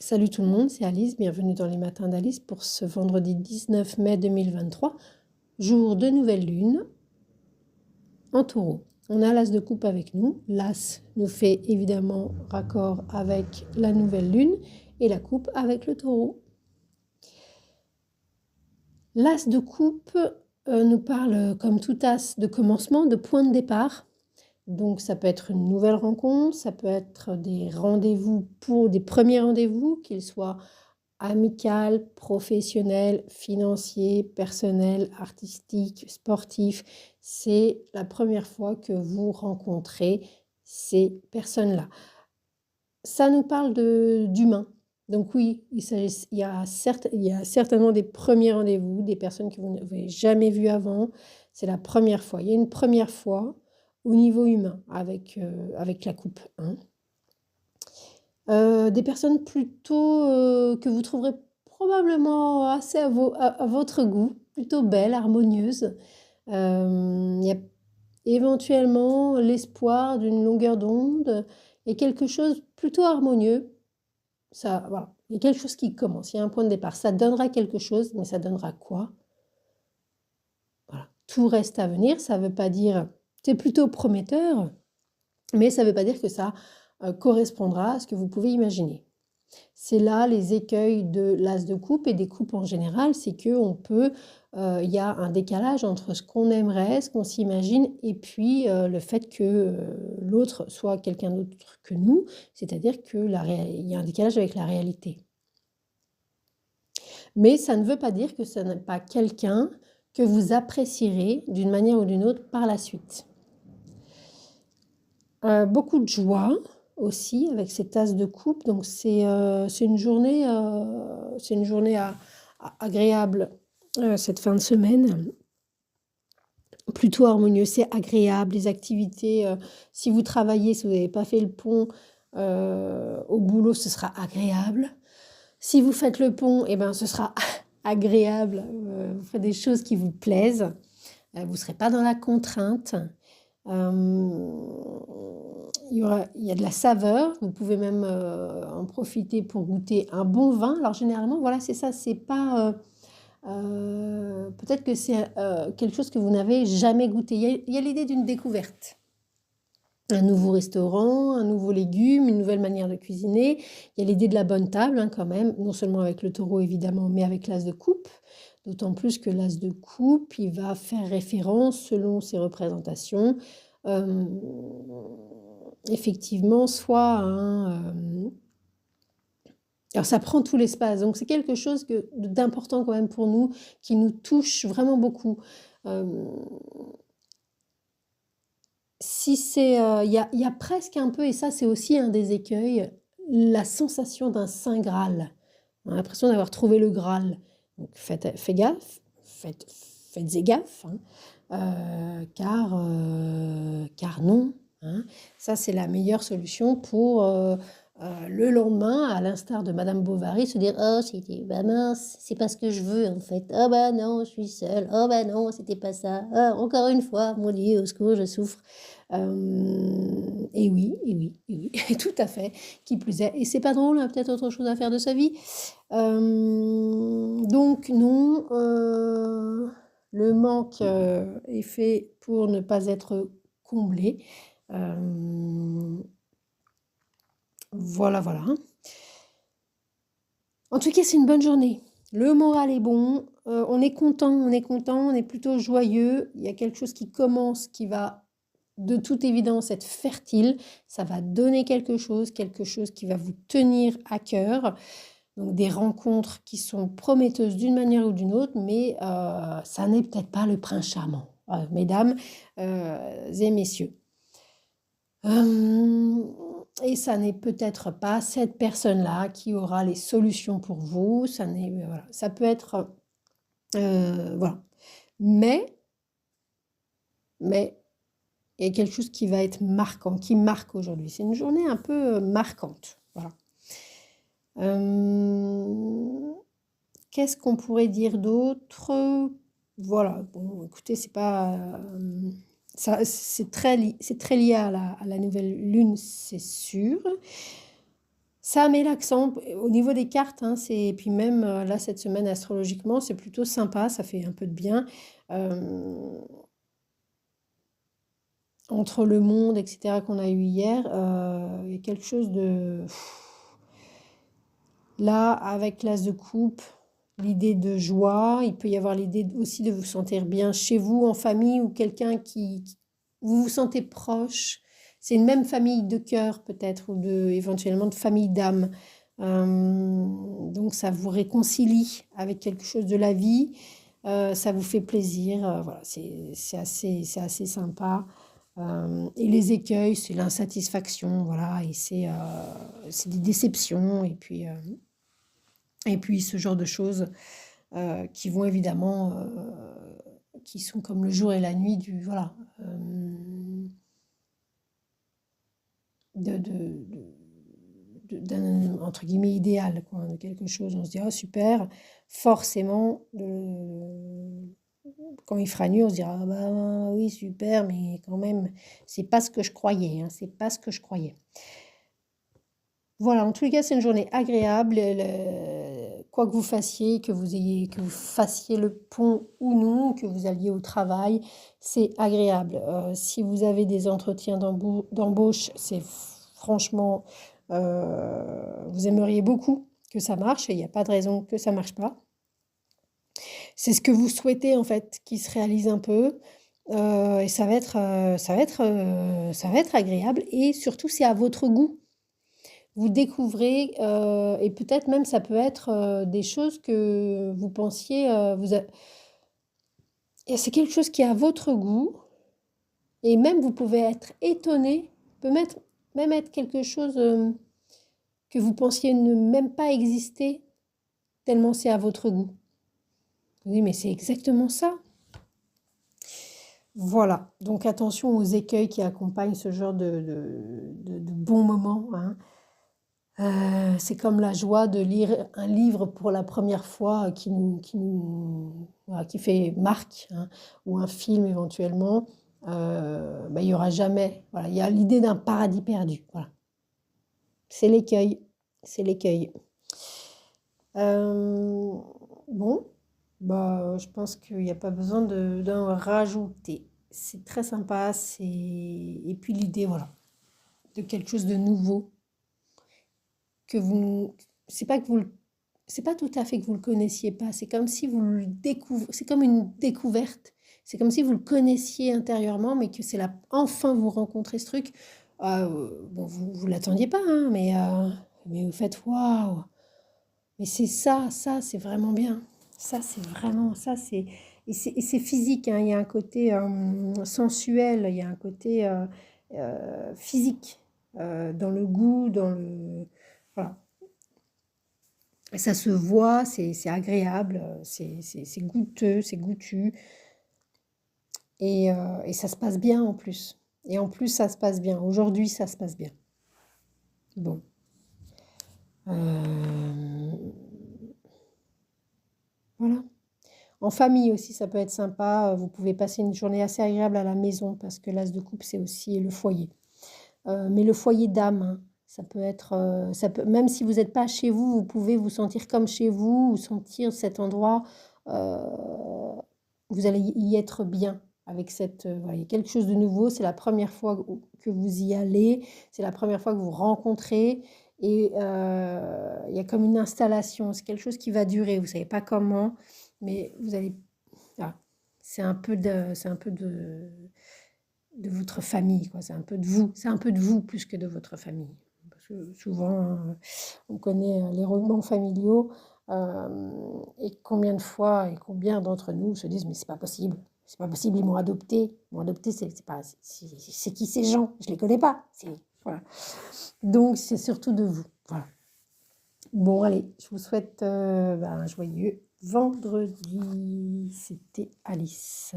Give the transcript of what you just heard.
Salut tout le monde, c'est Alice, bienvenue dans les matins d'Alice pour ce vendredi 19 mai 2023, jour de nouvelle lune en taureau. On a l'as de coupe avec nous, l'as nous fait évidemment raccord avec la nouvelle lune et la coupe avec le taureau. L'as de coupe nous parle comme tout as de commencement, de point de départ. Donc ça peut être une nouvelle rencontre, ça peut être des rendez-vous pour des premiers rendez-vous, qu'ils soient amical, professionnel, financier, personnel, artistique, sportif. C'est la première fois que vous rencontrez ces personnes-là. Ça nous parle d'humain. Donc oui, il y a certainement des premiers rendez-vous, des personnes que vous n'avez jamais vues avant. C'est la première fois. Il y a une première fois au niveau humain avec la coupe 1. Des personnes plutôt, que vous trouverez probablement assez à votre goût, plutôt belles, harmonieuses. Il y a éventuellement l'espoir d'une longueur d'onde et quelque chose plutôt harmonieux. Ça, voilà, il y a quelque chose qui commence, il y a un point de départ. Ça donnera quelque chose, mais ça donnera quoi? Voilà, tout reste à venir. Ça veut pas dire c'est plutôt prometteur, mais ça veut pas dire que ça, correspondra à ce que vous pouvez imaginer. C'est là les écueils de l'as de coupe et des coupes en général, c'est qu'on peut, il y a un décalage entre ce qu'on aimerait, ce qu'on s'imagine et puis le fait que l'autre soit quelqu'un d'autre que nous, c'est-à-dire que il y a un décalage avec la réalité. Mais ça ne veut pas dire que ce n'est pas quelqu'un que vous apprécierez d'une manière ou d'une autre par la suite. Beaucoup de joie aussi avec ces tasses de coupe, donc c'est une journée agréable, cette fin de semaine, plutôt harmonieuse, c'est agréable, les activités, si vous travaillez, si vous n'avez pas fait le pont au boulot, ce sera agréable. Si vous faites le pont, eh ben, ce sera agréable, vous faites des choses qui vous plaisent, vous ne serez pas dans la contrainte. Il y a de la saveur, vous pouvez même en profiter pour goûter un bon vin. Alors généralement, voilà, c'est ça, c'est pas... peut-être que c'est quelque chose que vous n'avez jamais goûté. Il y a l'idée d'une découverte. Un nouveau restaurant, un nouveau légume, une nouvelle manière de cuisiner. Il y a l'idée de la bonne table hein, quand même, non seulement avec le taureau évidemment, mais avec l'as de coupe. D'autant plus que l'as de coupe, il va faire référence selon ses représentations, effectivement, soit à un... alors ça prend tout l'espace, donc c'est quelque chose d'important quand même pour nous, qui nous touche vraiment beaucoup. Si c'est, il y a presque un peu, et ça c'est aussi un des écueils, la sensation d'un saint Graal. On a l'impression d'avoir trouvé le Graal. Donc faites gaffe, faites gaffe, hein, car non. Hein. Ça c'est la meilleure solution pour le lendemain, à l'instar de Madame Bovary, se dire oh c'était bah mince, c'est pas ce que je veux en fait. Oh bah non, je suis seule. Oh bah non, c'était pas ça. Oh, encore une fois, mon Dieu, au secours, je souffre. Et oui, tout à fait, qui plus est. Et c'est pas drôle, hein, peut-être autre chose à faire de sa vie. Donc non, le manque est fait pour ne pas être comblé. Voilà. En tout cas, c'est une bonne journée. Le moral est bon, on est content, on est plutôt joyeux. Il y a quelque chose qui commence, qui va de toute évidence être fertile. Ça va donner quelque chose qui va vous tenir à cœur. Donc des rencontres qui sont prometteuses d'une manière ou d'une autre, mais ça n'est peut-être pas le prince charmant, mesdames et messieurs. Et ça n'est peut-être pas cette personne-là qui aura les solutions pour vous. Voilà, ça peut être... voilà. Mais il y a quelque chose qui va être marquant, qui marque aujourd'hui. C'est une journée un peu marquante. Voilà. Qu'est-ce qu'on pourrait dire d'autre? Voilà, bon, écoutez, c'est pas... c'est très lié à la nouvelle lune, c'est sûr. Ça met l'accent au niveau des cartes, hein, et puis même là, cette semaine, astrologiquement, c'est plutôt sympa, ça fait un peu de bien. Entre le monde, etc., qu'on a eu hier, il y a quelque chose de... Là, avec l'as de coupe, l'idée de joie, il peut y avoir l'idée aussi de vous sentir bien chez vous, en famille, ou quelqu'un vous vous sentez proche. C'est une même famille de cœur peut-être, ou éventuellement de famille d'âme. Donc ça vous réconcilie avec quelque chose de la vie, ça vous fait plaisir, voilà, c'est assez sympa. Et les écueils, c'est l'insatisfaction, voilà, et c'est des déceptions, et puis ce genre de choses qui vont évidemment, qui sont comme le jour et la nuit voilà, d'un, entre guillemets, idéal, quoi, de quelque chose, on se dit, oh super, forcément, quand il fera nuit, on se dira, ah bah oui, super, mais quand même, c'est pas ce que je croyais, hein, c'est pas ce que je croyais. Voilà, en tous les cas, c'est une journée agréable. Quoi que vous fassiez, que vous fassiez le pont ou non, que vous alliez au travail, c'est agréable. Si vous avez des entretiens d'embauche, c'est franchement, vous aimeriez beaucoup que ça marche et il n'y a pas de raison que ça marche pas. C'est ce que vous souhaitez en fait qui se réalise un peu. Et ça va être agréable et surtout c'est à votre goût. Vous découvrez, et peut-être même ça peut être des choses que vous pensiez, et c'est quelque chose qui est à votre goût, et même vous pouvez être étonné, même être quelque chose que vous pensiez ne même pas exister, tellement c'est à votre goût. Oui, mais c'est exactement ça. Voilà, donc attention aux écueils qui accompagnent ce genre de bons moments, hein. C'est comme la joie de lire un livre pour la première fois voilà, qui fait marque, hein, ou un film éventuellement. Bah, il n'y aura jamais. Voilà, il y a l'idée d'un paradis perdu. Voilà. C'est l'écueil. C'est l'écueil. Bon, bah, je pense qu'il n'y a pas besoin d'en rajouter. C'est très sympa. Et puis l'idée, voilà, de quelque chose de nouveau que vous, c'est pas que vous, c'est pas tout à fait que vous le connaissiez pas. C'est comme si vous le découvrez. C'est comme une découverte. C'est comme si vous le connaissiez intérieurement, mais que c'est là, enfin vous rencontrez ce truc. Bon, vous l'attendiez pas, hein, mais vous faites waouh. Mais c'est ça, c'est vraiment bien. Ça, c'est vraiment, ça, c'est, et c'est physique, hein. Il y a un côté sensuel, il y a un côté physique dans le goût, voilà. Et ça se voit, c'est agréable, c'est goûteux, c'est goûtu, et ça se passe bien en plus. Et en plus, ça se passe bien. Aujourd'hui, ça se passe bien. Bon. Voilà. En famille aussi, ça peut être sympa. Vous pouvez passer une journée assez agréable à la maison parce que l'as de coupe, c'est aussi le foyer. Mais le foyer d'âme, hein, ça peut être, même si vous n'êtes pas chez vous, vous pouvez vous sentir comme chez vous, ou sentir cet endroit, vous allez y être bien avec voilà, il y a quelque chose de nouveau. C'est la première fois que vous y allez, c'est la première fois que vous rencontrez, et il y a comme une installation. C'est quelque chose qui va durer. Vous savez pas comment, mais vous allez, voilà, c'est un peu de votre famille, quoi. C'est un peu de vous, c'est un peu de vous plus que de votre famille. Parce que souvent, on connaît les romans familiaux, et combien de fois et combien d'entre nous se disent, mais c'est pas possible, ils m'ont adopté, c'est qui ces gens? Je les connais pas. Voilà. Donc c'est surtout de vous. Voilà. Bon, allez, je vous souhaite un joyeux vendredi. C'était Alice.